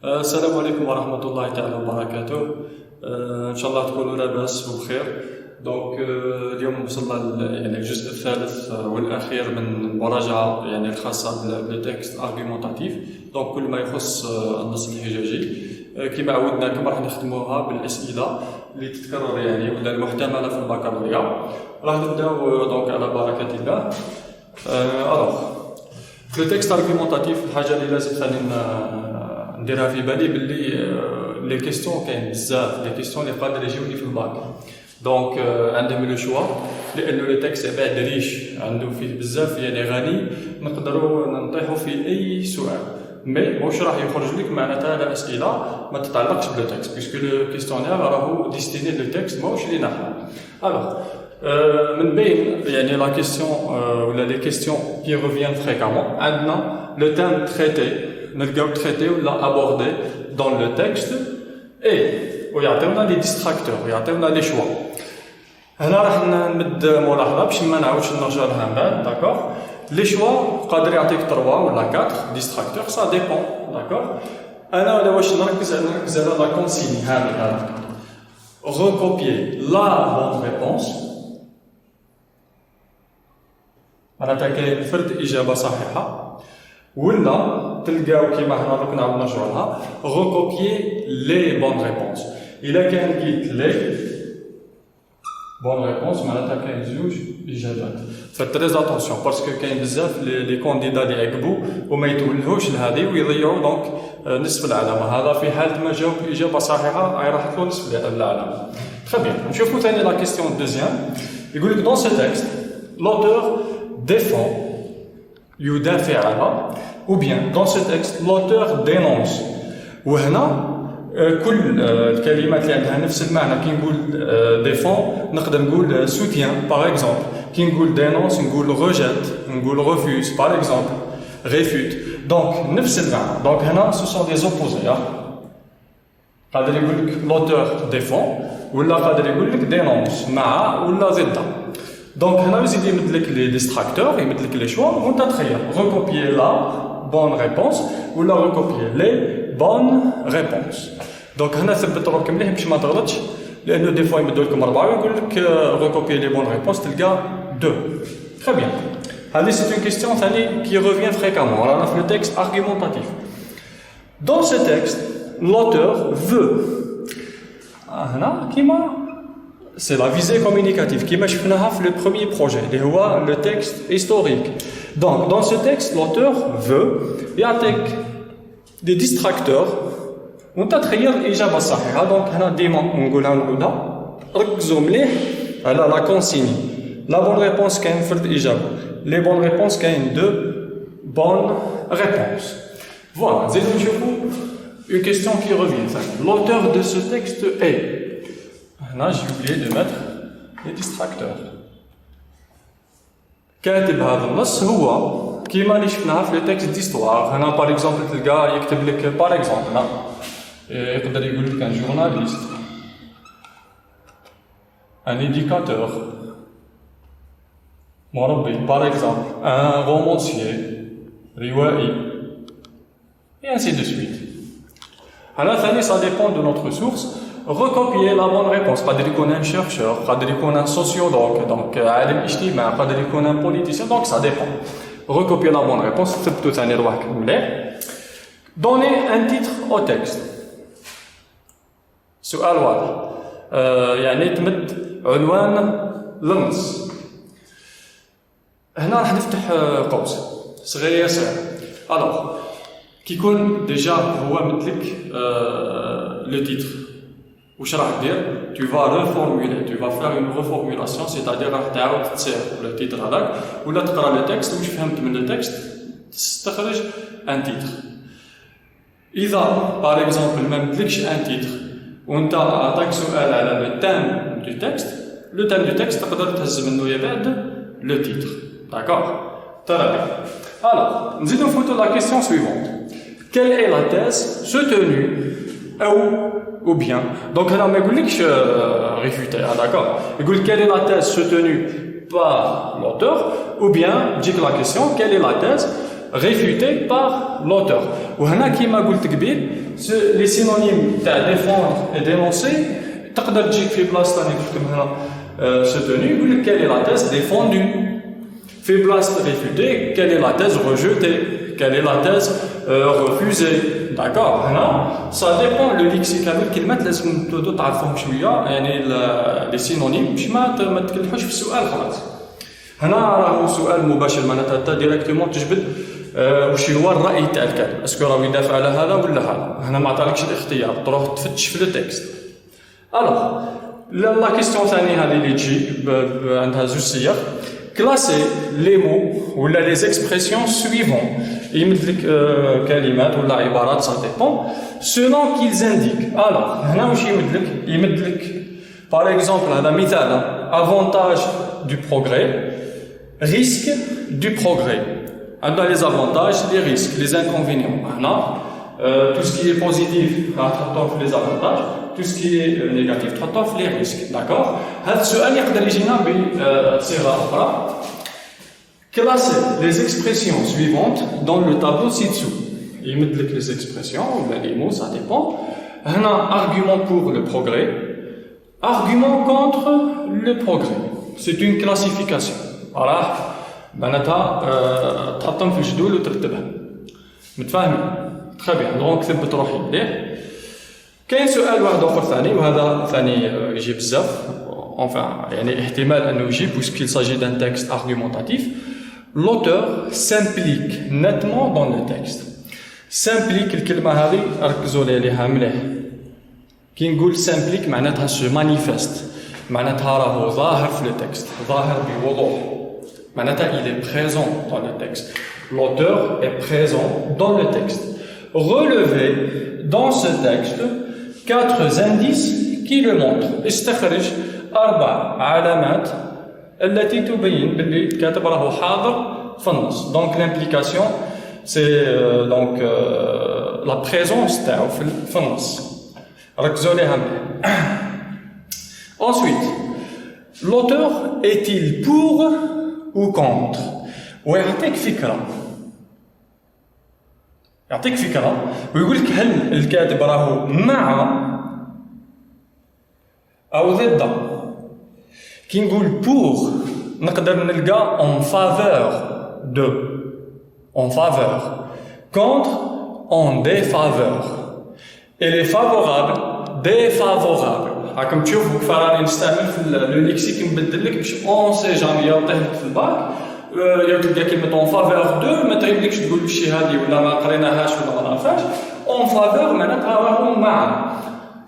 السلام عليكم ورحمة الله تعالى وبركاته. إن شاء الله تكونوا لاباس وبخير. دونك اليوم وصلنا يعني الجزء الثالث والأخير من المراجعة يعني الخاصة بالتكست أرغيومونتاتيف. دونك كل ما يخص النص الحجاجي كما عودناكم راح نخدموها بالأسئلة اللي تتكرر يعني ولا المحتملة في البكالوريا. راح نبداو دونك على بركة الله. ألوغ في التكست أرغيومونتاتيف الحاجة اللي لازم خلينا نديرها في بالي باللي لي كيستيون كاين بزاف لي كيستيون اللي قادر يجيوني في الباك. دونك عندهم لو شوا لانه لو تكست بعد ريش عنده فيه بزاف يعني غني نقدروا نطيحوا في اي سؤال مي واش راح يخرج لك معناتها على اسئله ما تتعلقش بلو تكست باسكو لو كيستيونير راهو ديستيني لو تكست ماهوش لينا حنا. الوغ من بين يعني لا كيستيون ولا لي كيستيون كي ريفيان فريكامون عندنا لو تيم تريتي نلقاو تريتي ولا ابوردي دون لو تكست اي ويعطيونا لي ديستراكتور ويعطيونا لي شوا. هنا راح نمد ملاحظه باش ما نعاودش نرجع لها من بعد. داكوغ لي شوا قادر يعطيك 3 ولا 4 ديستراكتور سا ديبون. داكوغ انا ولا واش نركز على لا كونسيني هذا recopier la bonne réponse معناتها كاين فرد اجابه صحيحه ولا تلقاو كيما حنا درك نعاود نرجعوا لها recopier les bonnes réponses. الا كان قلت لي بون ريبونس معناتها كاين زوج اجابات. فتريز اتونسيون باسكو كاين بزاف لي كونديدا اللي يعقبوا وما يتولهوش لهذه ويضيعوا دونك نصف العلامه. هذا في حاله ما جاوب اجابه صحيحه راح يكون نصف العلامه. تري بيان. نشوفوا ثاني لا كيستيون دوزيام. يقول لك دون سي تكست لوتور ديفون يدافع على ou bien dans ce texte l'auteur dénonce. وهنا كل الكلمات اللي عندها نفس المعنى كي نقول ديفون نقدر نقول سوتيان باغ اكزومبل كي نقول دينونس نقول ريجيت نقول ريفوز باغ اكزومبل ريفوت. دونك نفس المعنى. دونك هنا سو سون دي زوبوزي. قادر يقول لك لوتور ديفون ولا قادر يقول لك دينونس مع ولا ضد. دونك هنا يزيد يمد لك لي ديستراكتور يمد لك لي شوا وانت تخير ريكوبيي لا بون ريبونس ولا ريكوبيي لي بون ريبونس. دونك هنا ثبت روحك مليح باش ما تغلطش لانه دي فوا يمدوا لكم 4 ويقول لك ريكوبيي لي بون ريبونس تلقى 2. تري بيان. هذه سي اون كيستيون ثاني كي ريفيان فريكامون رانا في لو تكست ارغيومونتاتيف. دون سو تكست لوتور فو هنا كيما سي لا فيزي كومونيكاتيف كيما شفناها في لو بروميير بروجي اللي هو لو تكست هيستوريك. دونك دون سو تكست لوتور فو يعطيك دي ديستراكتور وانت تخير اجابه صحيحه. دونك هنا ديما نقولها الاولى ركزوا مليح على لا كونسيني. لا بون ريبونس كاين فرد اجابه لي بون ريبونس كاين 2 بون ريبونس. فوالا نزيدو نشوفو اون كيستيون كي ريفيان ثاني. لوتور دو سو تكست اي هنا جي اوبليي دو ماتر لي ديستراكتور. كاتب هذا النص هو كيما اللي شفناها في لو تكست ديستوار. هنا باغ اكزومبل تلقى يكتب لك باغ اكزومبل يقدر يقول لك ان جورناليست ان ايديكاتور مربي باغ اكزومبل ان رومونسيي روائي اي انسي دو سويت. هنا ثاني سا ديبون دو نوتر سورس. recopier la bonne réponse قادر يكون ان شيرشور قادر يكون ان سوسيولوج دونك عالم اجتماع قادر يكون ان بوليتيسيان. دونك سا ديبون. recopier la bonne réponse ثبتوا ثاني رواحك مليح. donner un titre au texte سؤال واضح يعني تمد عنوان للنص. هنا راح نفتح قوس صغير يسير. الوغ كي يكون ديجا هو مدلك لو تيتر واش راح دير tu vas reformuler tu vas faire une reformulation c'est-à-dire راح تعاود تصيغ لو تيتر هذاك ولا تقرا لو تكست واش فهمت من لو تكست تستخرج ان تيتر. اذا باغ اكزومبل ما مدلكش ان تيتر وانت عطاك سؤال على لو تام دو تكست لو تام دو تكست تقدر تهز منه يا بعد لو تيتر. داكوغ ترى بيان. الوغ نزيدو نفوتو لا كيسيون سويفونت. quelle est la thèse soutenue ou bien donc هنا ما يقولكش réfuter. d'accord يقول quelle est la thèse soutenue par l'auteur ou bien تجيك la question quelle est la thèse réfutée par l'auteur. وهنا كيما قلت قبيل les synonymes تاع défendre et dénoncer تقدر تجيك في بلاصه ثانيه تكتب هنا soutenu يقول لك quelle est la thèse défendue في بلاصه réfuter quelle est la thèse rejetée quelle est la thèse refusée d'accord هنا ça dépend le lexique هذا الكلمات لازم تبداو تعرفوهم شويه يعني les synonymes باش ما تكلحوش في السؤال خلاص هنا راهو سؤال مباشر معناتها انت ديريكتومون تجبد وش هو الراي تاع الكاتب اسكو راهو يدافع على هذا ولا هذا هنا ما عطالكش الاختيار تروح تفتش في لو تكست الوغ لا كيستيون ثانيه هذه اللي تجي عندها زوج صيغ كلاسي لي مو ولا لي اكسبرسيون سويفون يمد لك كلمات ولا عبارات سا ديبون سولون كيلز انديك الوغ هنا واش يمد لك باغ اكزومبل هذا مثال افونتاج دو بروغري risque du progrès. Dans les avantages, les risques, les inconvénients. Maintenant, tout ce qui est positif, traitons les avantages. Tout ce qui est négatif, traitons les risques. D'accord? Ce يقدر يجينا بصيغة أخرى. Classer les expressions suivantes dans le tableau ci-dessous. يمد لك les expressions, les mots, ça dépend. هنا argument pour le progrès, argument contre le progrès. C'est une classification. voilà معناتها تحطهم في الجدول وترتبها متفاهمين تري بيان دونك ثبت روحي مليح كاين سؤال واحد اخر ثاني وهذا ثاني يجي بزاف enfin يعني احتمال انه يجي puisqu'il s'agit d'un texte argumentatif l'auteur s'implique nettement dans le texte s'implique الكلمه هذه ركزوا لي عليها مليح كي نقول s'implique معناتها se manifeste معناتها راهو ظاهر في التكست ظاهر بوضوح معناتها il est présent dans le texte l'auteur est présent dans le texte relevez dans ce texte 4 indices qui le montrent استخرج 4 علامات التي تبين باللي الكاتب راهو حاضر في النص donc l'implication c'est donc la présence تاعو في النص ركزوا ليها مليح ensuite l'auteur est-il pour ou contre ويعطيك فكرة ويقول لك هل الكاتب راهو مع أو ضد كي نقول pour نقدر نلقى en faveur de en faveur contre en défaveur et les favorables défavorables راكم تشوفوا كيف راني نستعمل في لو ليكسيك نبدل لك باش اون سي جامي يعطيه لك في الباك يا تلقى كلمه اون فافور دو ما تريبلكش تقول شي هذه ولا ما قريناهاش ولا ما نعرفهاش اون فافور معناتها راهو مع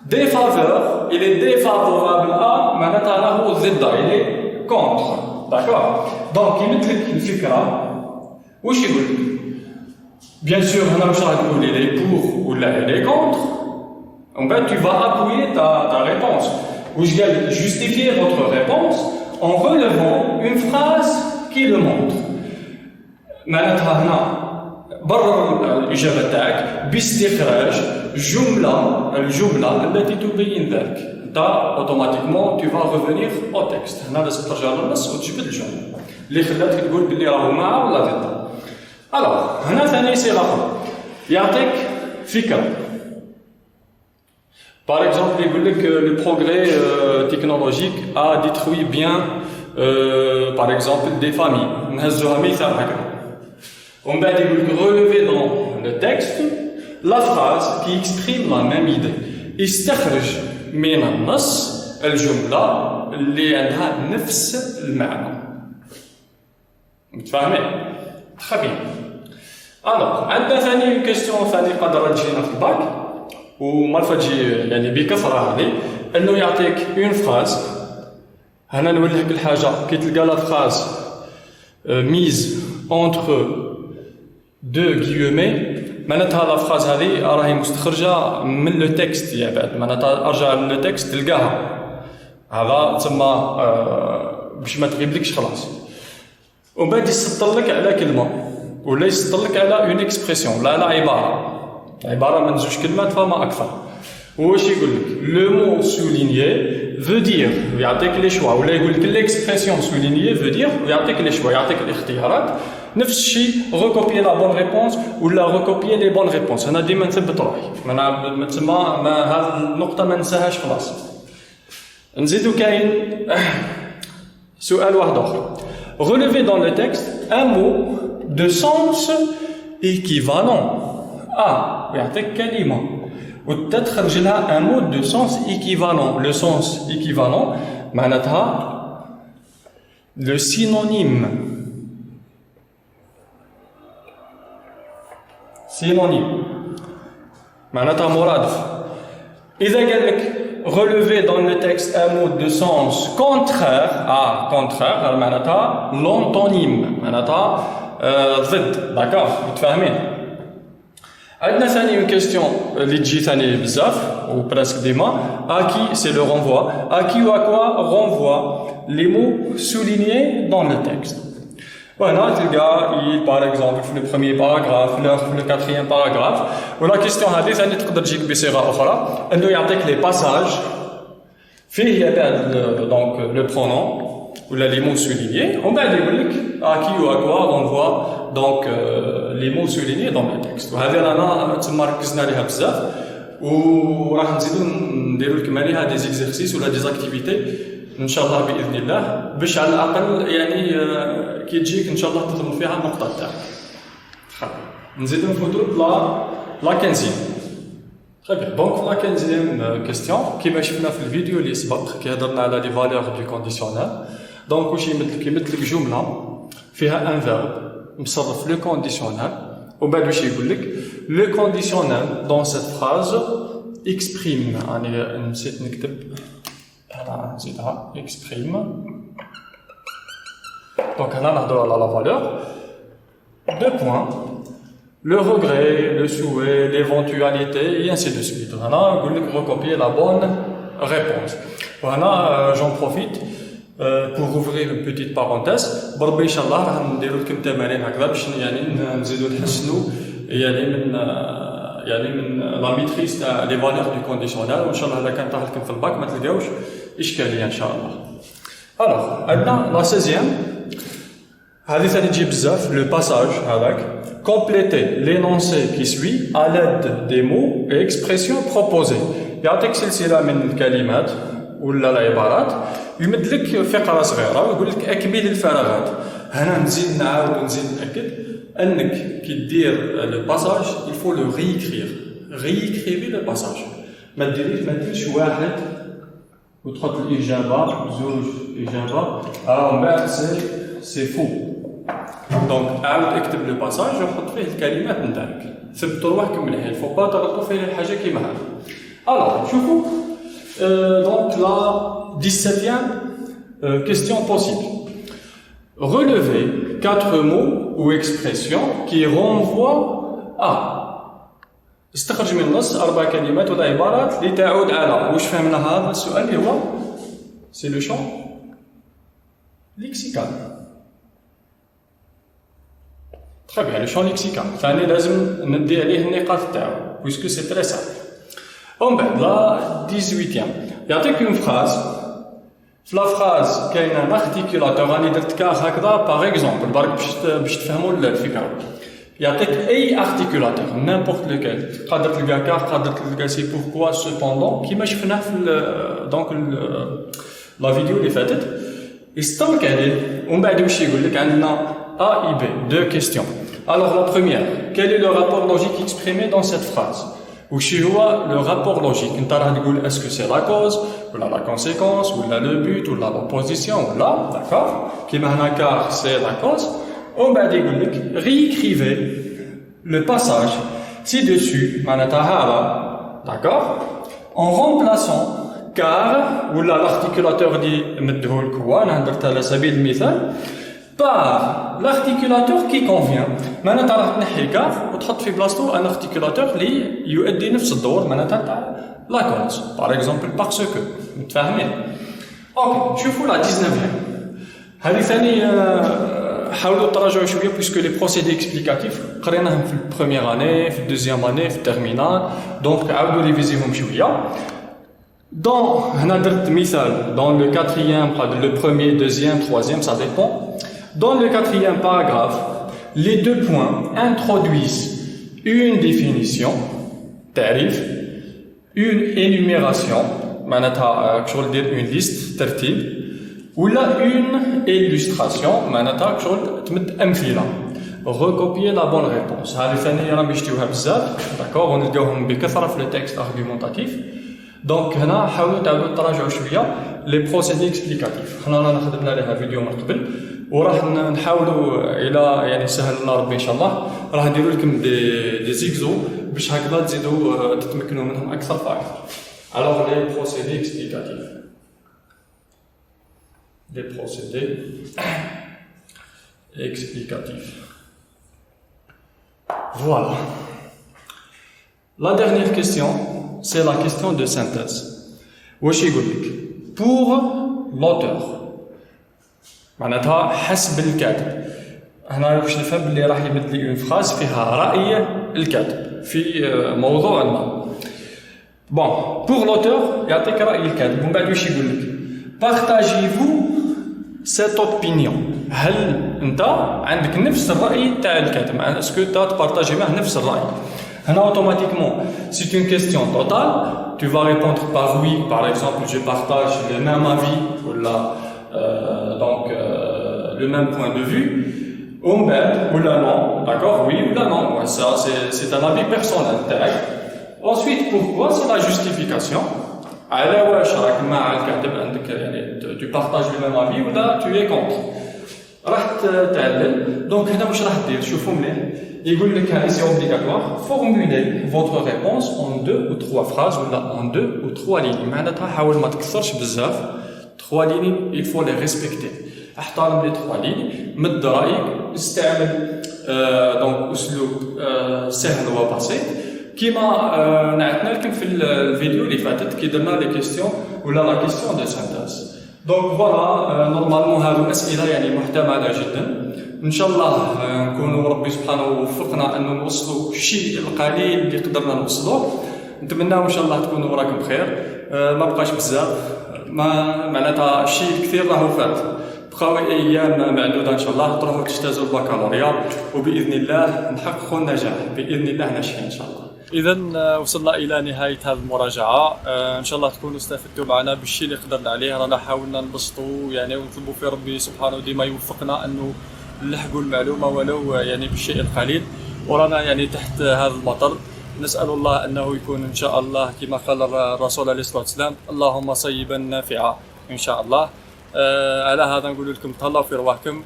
دي فافور الى ديفافورابل معناتها راهو ضد الى كونتر داكور دونك يمد لك الفكره واش يقول لك بيان سور هنا واش راح تقول لي بور ولا لي كونتر En fait, tu vas appuyer ta réponse. Ou je vais justifier votre réponse en relevant une phrase qui le montre. معناتها هنا برر الإجابة تاعك باستخراج الجملة التي تبين ذلك. أنت automatiquement tu vas revenir au texte. هنا لازم ترجع للنص وتجبد الجملة اللي خلاتك تقول باللي راهو مع ولا ضد. Alors هنا ثاني صيغة أخرى يعطيك فكرة. Par exemple, il dit que le progrès technologique a détruit bien, par exemple, des familles. On va relever dans le texte la phrase qui exprime la même idée. استخرج من النص الجملة اللي عندها نفس المعنى. متفاهمين؟ très bien. Alors, عندنا ثاني كيستيون ثاني قدر تجينا في الباك. ومعرفة تجي يعني بكثرة هذه انه يعطيك اون فراز هنا نوريك الحاجة كي تلقى لا فراز ميز اونتر دو غيومي معناتها لا فراز هذه راهي مستخرجة من لو تكست يا بعد معناتها ارجع لو تكست تلقاها هذا تسمى باش ما تغيبلكش خلاص ومن بعد يسطر لك على كلمة ولا يسطر لك على اون اكسبرسيون لا عبارة من زوج كلمات فما أكثر. واش يقول لك؟ لو مو سولينيي veut dire يعطيك لي شوا ولا يقول لك ليكسبرسيون سولينيي veut dire ويعطيك لي شوا يعطيك الاختيارات نفس الشيء recopier la bonne réponse ولا recopier les bonnes réponses. انا ديما نثبت روحي ما تسمى هذه النقطه ما ننساهاش خلاص. نزيدو كاين سؤال واحد اخر. Relevez dans le texte un mot de sens équivalent. يعطيك كلمه وتخرج لها un mot de sens équivalent. Le sens équivalent معناتها le synonyme. Synonyme. معناتها مرادف. إذا قال لك relever dans le texte un mot de sens contraire contraire معناتها l'antonyme معناتها ضد. داكور متفاهمين؟ عندنا ثاني une question اللي تجي ثاني بزاف ou presque ديما à qui c'est le renvoi. À qui ou à quoi renvoie les mots soulignés dans le texte. وهنا تلقى par exemple في le premier paragraphe في le quatrième paragraphe ولا question هذه ثاني تقدر تجيك بصيغه اخرى انه يعطيك لي باساج فيه يبعد donc le pronom ولا les mots soulignés ومن بعد يقول لك à qui ou à quoi renvoie donc les mots soulignés dans le texte. وهذه رانا تما ركزنا عليها بزاف وراح نزيدو نديرو لكم عليها دي زيكزيرسيس ولا دي زاكتيفيتي ان شاء الله باذن الله باش على الاقل يعني كي تجيك ان شاء الله تضمن فيها النقطه تاعك. نزيدو نفوتو لا 15. Très bien. Donc la 15e question كيما شفنا في الفيديو اللي سبق كي هضرنا على لي فالور دو كونديسيونيل. دونك واش يمثل لك جمله فيها ان فيرب مصرف لو كونديسيونيل ومن بعد واش يقول لك لو كونديسيونيل دون سيت فراز اكسبريم. يعني نسيت نكتب هنا نزيدها اكسبريم. دونك هنا نهضروا على لا فالور دو بوين le regret, le souhait, l'éventualité et ainsi de suite. هنا نقول لك recopier la bonne réponse. وهنا j'en profite pour ouvrir une petite parenthèse. بربي ان شاء الله راح نديروا لكم تمارين هكذا باش يعني نزيدوا نحسنوا يعني من لا ميتريس تاع لي فالور دو كونديسيونيل وان شاء الله اذا كان طاح لكم في الباك ما تلقاوش اشكاليه ان شاء الله. الوغ عندنا لا 16 هذه ثاني تجي بزاف لو باساج هذاك. Complétez l'énoncé qui suit à l'aide des mots et expressions proposés. يعطيك سلسلة من الكلمات ولا العبارات يمد لك فقرة صغيرة ويقول لك أكمل الفراغات. هنا نزيد نعاود ونزيد نأكد أنك كي دير لو باساج il faut le réécrire. réécrivez le passage. ما ديرش واحد وتحط الإجابة زوج إجابة ومن بعد سي فو. دونك عاود اكتب لو باساج وحط فيه الكلمات نتاعك ثبتوا روحكم مليح الفو با تغلطوا في الحاجه كيما هذه. الوغ شوفوا دونك لا 17e question possible. Relevez 4 mots ou expressions qui renvoient à. استخرج من النص 4 كلمات ولا عبارات اللي تعود على. واش فهمنا هذا السؤال اللي هو سي لو شون ليكسيكال. Très bien, le champ lexical. ثاني لازم ندي عليه النقاط تاعو puisque c'est très simple. ومن بعد لا 18e يعطيك اون فراز. في لا فراز كاين ان ارتيكولاتور راني درت كاع هكذا باغ اكزومبل برك باش تفهموا الفكره. يعطيك اي ارتيكولاتور نيمبورت لوكال قادر تلقى كاع قادر تلقى سي بوركوا سوبوندون كيما شفناه في دونك لا فيديو اللي فاتت يستمك عليه ومن بعد واش يقول لك عندنا A et B, deux questions. Alors la première, quel est le rapport logique exprimé dans cette phrase? Ou chez moi, le rapport logique, est-ce que c'est la cause, ou la conséquence, ou le but, ou l'opposition, ou là, d'accord? Qui maintenant car c'est la cause. On va dire, réécrivez le passage ci-dessus, d'accord? En remplaçant car, ou là l'articulateur dit, par l'articulateur qui convient. معناتها راح تنحي كاف وتحط في بلاصتو ان ارتيكولاتور اللي يؤدي نفس الدور معناتها تاع لا كوز باغ اكزومبل باسكو متفاهمين. اوكي شوفوا لا 19 هذه ثاني حاولوا تراجعوا شويه بويسكو لي بروسيدي اكسبليكاتيف قريناهم في البروميير اني في الدوزيام اني في التيرمينال دونك عاودوا ريفيزيهم شويه. دون هنا درت مثال دون لو كاتريام le premier, deuxième, troisième, ça dépend. Dans le 4e paragraphe, les deux points introduisent une définition, tarif, une énumération, معناتها كشغل دير une liste ترتيب ولا une illustration معناتها كشغل تمد أمثلة. recopier la bonne réponse. هذه ثاني راهم يشتيوها بزاف داكوغ ونلقاوهم بكثرة في لو تكست ارغيومونتاتيف. دونك هنا حاولوا تعاودوا تراجعوا شويه لي بروسيدي اكسبليكاتيف. حنا رانا خدمنا عليها فيديو من قبل وراح نحاولوا الى يعني سهل لنا ربي ان شاء الله راح نديروا لكم دي زيكزو باش هكذا تزيدوا تتمكنوا منهم اكثر فاكثر. الوغ لي بروسيدي اكسبليكاتيف. لي بروسيدي اكسبليكاتيف. Voilà. La dernière question, c'est la question de synthèse. واش يقول لك؟ Pour l'auteur. معناتها حسب الكاتب. هنا واش نفهم باللي راح يمد لي اون فراز فيها رأي الكاتب في موضوع ما. Bon, pour l'auteur يعطيك رأي الكاتب ومن بعد واش يقول لك؟ Partagez-vous cette opinion. هل انت عندك نفس الراي تاع الكاتب؟ اسكو انت تبارطاجي معه نفس الراي؟ هنا اوتوماتيكمون سي اون كيستيون توتال tu vas répondre par oui, par exemple je partage le même avis ولا donc le même point de vue ou bien non, d'accord, oui ou non, ça c'est un avis personnel تاعك. Ensuite pourquoi c'est la justification على واش راك مع الكاتب عندك يعني tu partages le même avis ولا tu es contre. راح تعلل دونك هنا واش راح دير؟ شوفوا مليح يقول لك هاي سي اوبليغاتوار فورمولي فوتر ريبونس اون دو او تخوا فراز ولا اون دو او تخوا ليني. معناتها حاول ما تكثرش بزاف. تخوا ليني il faut les respecter. احترم لي تخوا ليني مد رايك استعمل دونك اسلوب سهل وبسيط كيما نعتنا لكم في الفيديو اللي فاتت كي درنا لي كيستيون ولا لا كيستيون دو سانتاز. دونك فوالا نورمالمون هذو اسئله يعني محتمله جدا. ان شاء الله نكونوا ربي سبحانه وفقنا انه نوصلوا الشيء القليل اللي قدرنا نوصلوه. نتمناو ان شاء الله تكونوا راكم بخير. ما بقاش بزاف معناتها الشيء الكثير راهو فات. بقاو ايام معدوده ان شاء الله تروحوا تجتازوا البكالوريا وباذن الله نحققوا النجاح باذن الله ناجحين ان شاء الله. إذا وصلنا إلى نهاية هذه المراجعة. إن شاء الله تكونوا استفدتوا معنا بالشيء اللي قدرنا عليه. رانا حاولنا نبسطوا يعني ونطلبوا في ربي سبحانه ديما يوفقنا أنه نلحقوا المعلومة ولو يعني بالشيء القليل. ورانا يعني تحت هذا المطر نسأل الله أنه يكون إن شاء الله كما قال الرسول عليه الصلاة والسلام اللهم صيبا نافعا إن شاء الله. على هذا نقول لكم تهلاو في رواحكم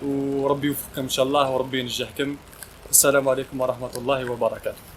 وربي يوفقكم إن شاء الله وربي ينجحكم. السلام عليكم ورحمة الله وبركاته.